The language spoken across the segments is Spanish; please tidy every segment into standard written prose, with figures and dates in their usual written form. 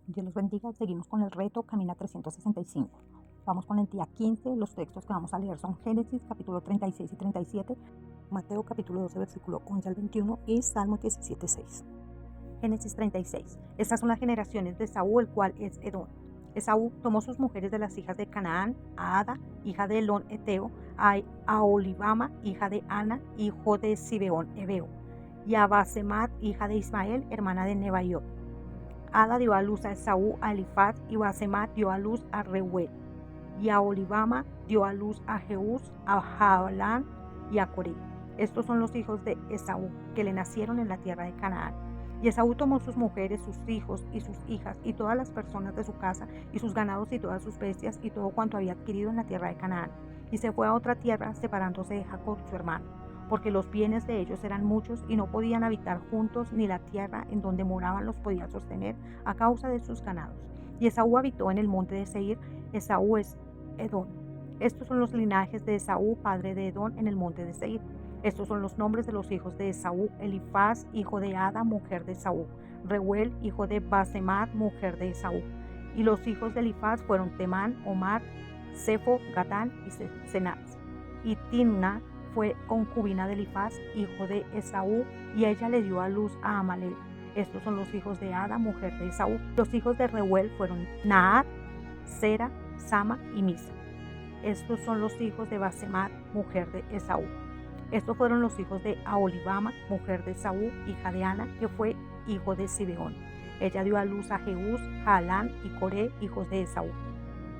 Dios los bendiga. Seguimos con el reto Camina 365. Vamos con el día 15. Los textos que vamos a leer son Génesis capítulo 36 y 37, Mateo capítulo 12 versículo 11 al 21 y Salmo 17, 6. Génesis 36. Estas son las generaciones de Esaú, el cual es Edom. Esaú tomó sus mujeres de las hijas de Canaán, a Ada, hija de Elón Eteo, a Aholibama, hija de Ana, hijo de Zibeón Ebeo, y a Basemat, hija de Ismael, hermana de Nebaiot. Ada dio a luz a Esaú, a Elifaz, y Basemat dio a luz a Reuel, y a Aholibama dio a luz a Jeús, a Jaalán y a Coré. Estos son los hijos de Esaú, que le nacieron en la tierra de Canaán. Y Esaú tomó sus mujeres, sus hijos y sus hijas, y todas las personas de su casa, y sus ganados y todas sus bestias, y todo cuanto había adquirido en la tierra de Canaán. Y se fue a otra tierra, separándose de Jacob su hermano, porque los bienes de ellos eran muchos, y no podían habitar juntos, ni la tierra en donde moraban los podía sostener a causa de sus ganados. Y Esaú habitó en el monte de Seir. Esaú es Edom. Estos son los linajes de Esaú, padre de Edom, en el monte de Seir. Estos son los nombres de los hijos de Esaú: Elifaz, hijo de Ada, mujer de Esaú; Reuel, hijo de Basemat, mujer de Esaú. Y los hijos de Elifaz fueron Temán, Omar, Sefo, Gatán y Cenaz. Y Timna fue concubina de Elifaz, hijo de Esaú, y ella le dio a luz a Amalek. Estos son los hijos de Ada, mujer de Esaú. Los hijos de Reuel fueron Nahat, Sera, Sama y Misa. Estos son los hijos de Basemat, mujer de Esaú. Estos fueron los hijos de Aholibama, mujer de Esaú, hija de Ana, que fue hijo de Zibeón. Ella dio a luz a Jeús, Jaalán y Coré, hijos de Esaú.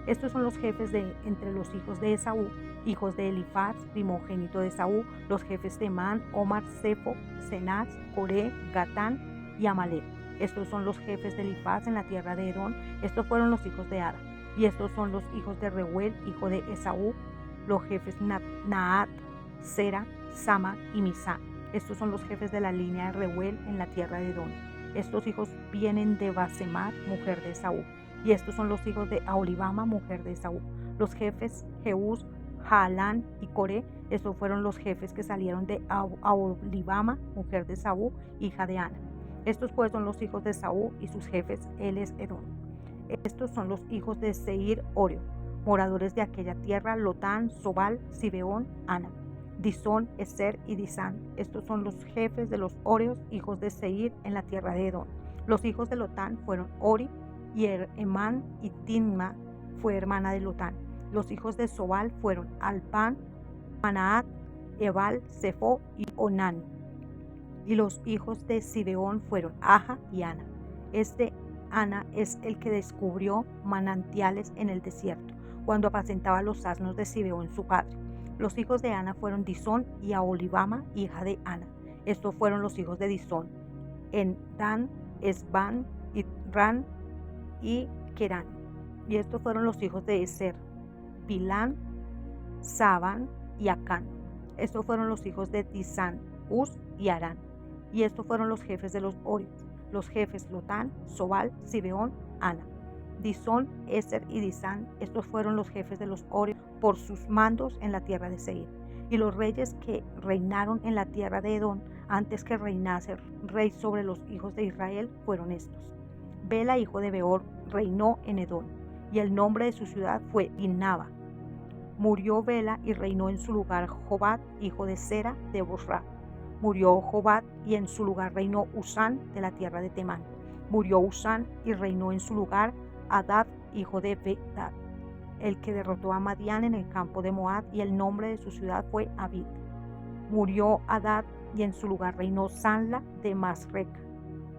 Estos son los jefes de entre los hijos de Esaú, hijos de Elifaz, primogénito de Esaú, los jefes de Man, Omar, Sefo, Cenaz, Coré, Gatán y Amalek. Estos son los jefes de Elifaz en la tierra de Edom. Estos fueron los hijos de Ada. Y estos son los hijos de Reuel, hijo de Esaú, los jefes Nahat, Sera, Sama y Misa. Estos son los jefes de la línea de Reuel en la tierra de Edom. Estos hijos vienen de Basemat, mujer de Esaú. Y estos son los hijos de Aholibama, mujer de Esaú. Los jefes Jeús, Jaalán y Coré. Estos fueron los jefes que salieron de Aholibama, mujer de Esaú, hija de Ana. Estos pues son los hijos de Esaú y sus jefes, él es Edom. Estos son los hijos de Seir, Oreo, moradores de aquella tierra: Lotán, Sobal, Zibeón, Ana, Disón, Eser y Disán. Estos son los jefes de los Oreos, hijos de Seir, en la tierra de Edom. Los hijos de Lotán fueron Ori y Emán, y Timna fue hermana de Lotán. Los hijos de Sobal fueron Alpán, Manaat, Ebal, Sefo y Onán. Y los hijos de Zibeón fueron Aja y Ana. Ana es el que descubrió manantiales en el desierto, cuando apacentaba los asnos de Zibeón su padre. Los hijos de Ana fueron Disón y Aholibama, hija de Ana. Estos fueron los hijos de Disón: Dan, Esban, Ran y Querán. Y estos fueron los hijos de Eser: Bilán, Saban y Acán. Estos fueron los hijos de Disán, Uz y Arán. Y estos fueron los jefes de los Orios: los jefes Lotán, Sobal, Zibeón, Ana, Disón, Eser y Disán. Estos fueron los jefes de los Orios por sus mandos en la tierra de Seir. Y los reyes que reinaron en la tierra de Edom antes que reinase rey sobre los hijos de Israel fueron estos: Bela, hijo de Beor, reinó en Edom, y el nombre de su ciudad fue Dinaba. Murió Bela y reinó en su lugar Jobat, hijo de Sera de Bosra. Murió Jobat y en su lugar reinó Usán de la tierra de Temán. Murió Usán y reinó en su lugar Hadad, hijo de Bedad, el que derrotó a Madián en el campo de Moab, y el nombre de su ciudad fue Abid. Murió Hadad y en su lugar reinó Sanla de Masreca.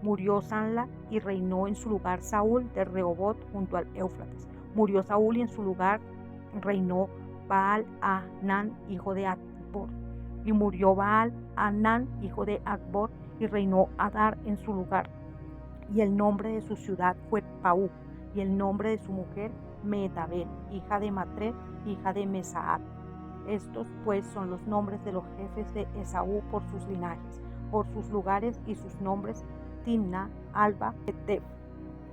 Murió Sanla y reinó en su lugar Saúl de Rehobot junto al Éufrates. Murió Saúl y en su lugar reinó Baal-Hanán, hijo de Akbor. Y murió Baal-Hanán, hijo de Akbor, y reinó Adar en su lugar. Y el nombre de su ciudad fue Paú, y el nombre de su mujer Mehetabel, hija de Matred, hija de Mesaat. Estos pues son los nombres de los jefes de Esaú por sus linajes, por sus lugares y sus nombres: Timna, Alba, Etef,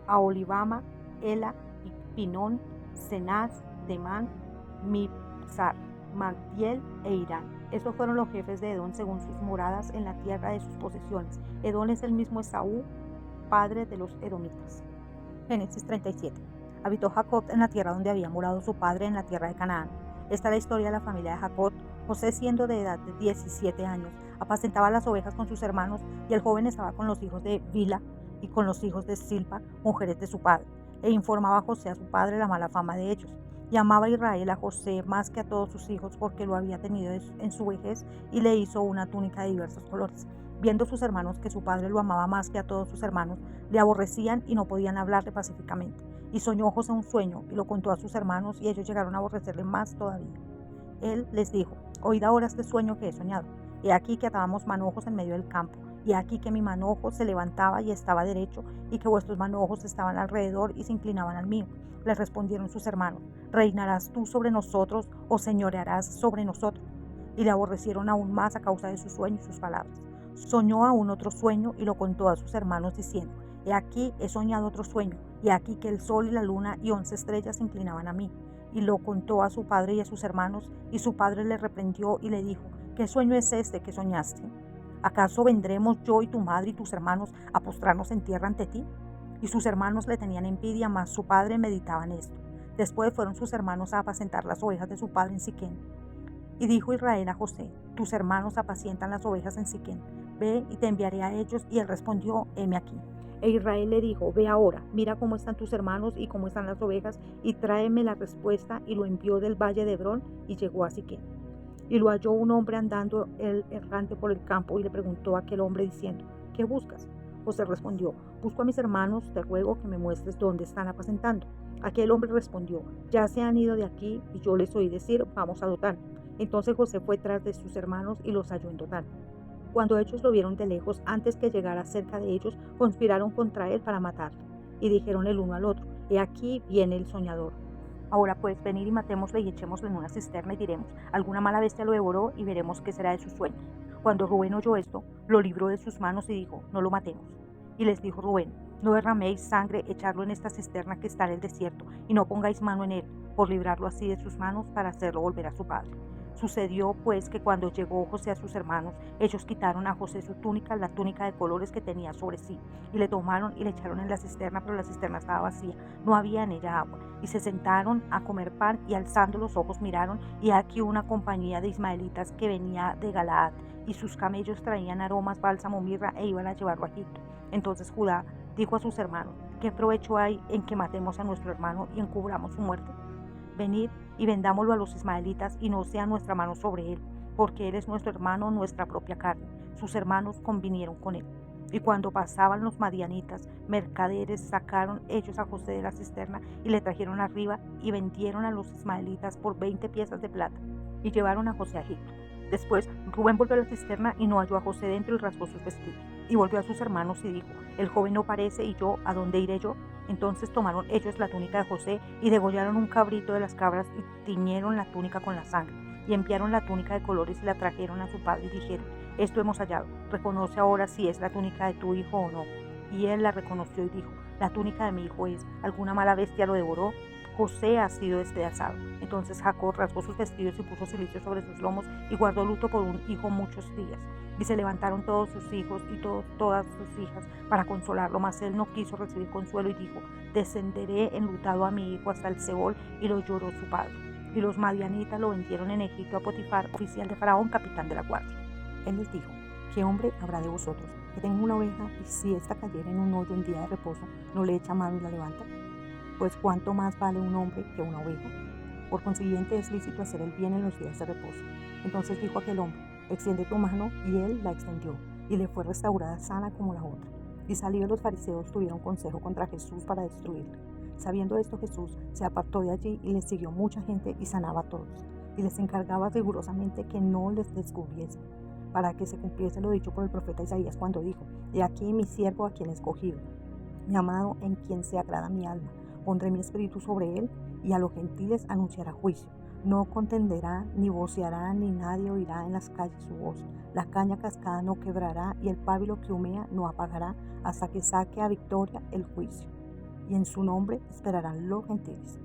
Aholibama, Ela, Pinón, Cenaz, Temán, Mibzar, Magdiel e Irán. Estos fueron los jefes de Edom según sus moradas en la tierra de sus posesiones. Edom es el mismo Esaú, padre de los edomitas. Génesis 37. Habitó Jacob en la tierra donde había morado su padre, en la tierra de Canaán. Esta es la historia de la familia de Jacob. José, siendo de edad de 17 años, apacentaba las ovejas con sus hermanos, y el joven estaba con los hijos de Bila y con los hijos de Silpa, mujeres de su padre. E informaba a José a su padre la mala fama de ellos. Y amaba Israel a José más que a todos sus hijos, porque lo había tenido en su vejez, y le hizo una túnica de diversos colores. Viendo sus hermanos que su padre lo amaba más que a todos sus hermanos, le aborrecían y no podían hablarle pacíficamente. Y soñó José un sueño y lo contó a sus hermanos, y ellos llegaron a aborrecerle más todavía. Él les dijo: oíd ahora este sueño que he soñado. He aquí que atábamos manojos en medio del campo, y he aquí que mi manojo se levantaba y estaba derecho, y que vuestros manojos estaban alrededor y se inclinaban al mío. Les respondieron sus hermanos: ¿reinarás tú sobre nosotros o señorearás sobre nosotros? Y le aborrecieron aún más a causa de su sueño y sus palabras. Soñó aún otro sueño y lo contó a sus hermanos diciendo: he aquí he soñado otro sueño, y aquí que el sol y la luna y 11 estrellas se inclinaban a mí. Y lo contó a su padre y a sus hermanos, y su padre le reprendió y le dijo: ¿qué sueño es este que soñaste? ¿Acaso vendremos yo y tu madre y tus hermanos a postrarnos en tierra ante ti? Y sus hermanos le tenían envidia, mas su padre meditaba en esto. Después fueron sus hermanos a apacentar las ovejas de su padre en Siquén. Y dijo Israel a José: tus hermanos apacientan las ovejas en Siquén, ve y te enviaré a ellos. Y él respondió: heme aquí. E Israel le dijo: ve ahora, mira cómo están tus hermanos y cómo están las ovejas, y tráeme la respuesta. Y lo envió del valle de Hebrón, y llegó a Siquén. Y lo halló un hombre andando errante por el campo, y le preguntó a aquel hombre diciendo: ¿qué buscas? José respondió: busco a mis hermanos, te ruego que me muestres dónde están apacentando. Aquel hombre respondió: ya se han ido de aquí, y yo les oí decir: vamos a Dotán. Entonces José fue tras de sus hermanos y los halló en Dotán. Cuando ellos lo vieron de lejos, antes que llegara cerca de ellos, conspiraron contra él para matarlo. Y dijeron el uno al otro: he aquí viene el soñador. Ahora pues, venid y matémosle y echémosle en una cisterna, y diremos: alguna mala bestia lo devoró, y veremos qué será de sus sueños. Cuando Rubén oyó esto, lo libró de sus manos y dijo: no lo matemos. Y les dijo Rubén: no derraméis sangre, echadlo en esta cisterna que está en el desierto, y no pongáis mano en él, por librarlo así de sus manos, para hacerlo volver a su padre. Sucedió pues que cuando llegó José a sus hermanos, ellos quitaron a José su túnica, la túnica de colores que tenía sobre sí, y le tomaron y le echaron en la cisterna, pero la cisterna estaba vacía, no había en ella agua. Y se sentaron a comer pan, y alzando los ojos miraron, y aquí una compañía de ismaelitas que venía de Galaad, y sus camellos traían aromas, bálsamo, mirra, e iban a llevarlo a Egipto. Entonces Judá dijo a sus hermanos: ¿qué provecho hay en que matemos a nuestro hermano y encubramos su muerte? Venid y vendámoslo a los ismaelitas, y no sea nuestra mano sobre él, porque él es nuestro hermano, nuestra propia carne. Sus hermanos convinieron con él. Y cuando pasaban los madianitas, mercaderes, sacaron ellos a José de la cisterna y le trajeron arriba, y vendieron a los ismaelitas por 20 piezas de plata, y llevaron a José a Egipto. Después Rubén volvió a la cisterna y no halló a José dentro, y rasgó sus vestidos. Y volvió a sus hermanos y dijo: el joven no parece, y yo, ¿a dónde iré yo? Entonces tomaron ellos la túnica de José, y degollaron un cabrito de las cabras, y tiñeron la túnica con la sangre, y enviaron la túnica de colores y la trajeron a su padre, y dijeron: esto hemos hallado, reconoce ahora si es la túnica de tu hijo o no. Y él la reconoció y dijo: la túnica de mi hijo es. ¿Alguna mala bestia lo devoró? José ha sido despedazado. Entonces Jacob rasgó sus vestidos y puso cilicio sobre sus lomos, y guardó luto por un hijo muchos días. Y se levantaron todos sus hijos y todas sus hijas para consolarlo, mas él no quiso recibir consuelo, y dijo: descenderé enlutado a mi hijo hasta el Seol. Y lo lloró su padre. Y los madianitas lo vendieron en Egipto a Potifar, oficial de Faraón, capitán de la guardia. Él les dijo: ¿qué hombre habrá de vosotros que tenga una oveja, y si ésta cayera en un hoyo en día de reposo, no le echa mano y la levanta? Pues cuánto más vale un hombre que una oveja. Por consiguiente es lícito hacer el bien en los días de reposo. Entonces dijo aquel hombre: extiende tu mano. Y él la extendió, y le fue restaurada sana como la otra. Y salidos los fariseos tuvieron consejo contra Jesús para destruirle. Sabiendo esto, Jesús se apartó de allí, y le siguió mucha gente, y sanaba a todos, y les encargaba rigurosamente que no les descubriesen, para que se cumpliese lo dicho por el profeta Isaías, cuando dijo: he aquí mi siervo a quien he escogido, mi amado, en quien se agrada mi alma. Pondré mi espíritu sobre él, y a los gentiles anunciará juicio. No contenderá, ni voceará, ni nadie oirá en las calles su voz. La caña cascada no quebrará, y el pábilo que humea no apagará, hasta que saque a victoria el juicio. Y en su nombre esperarán los gentiles.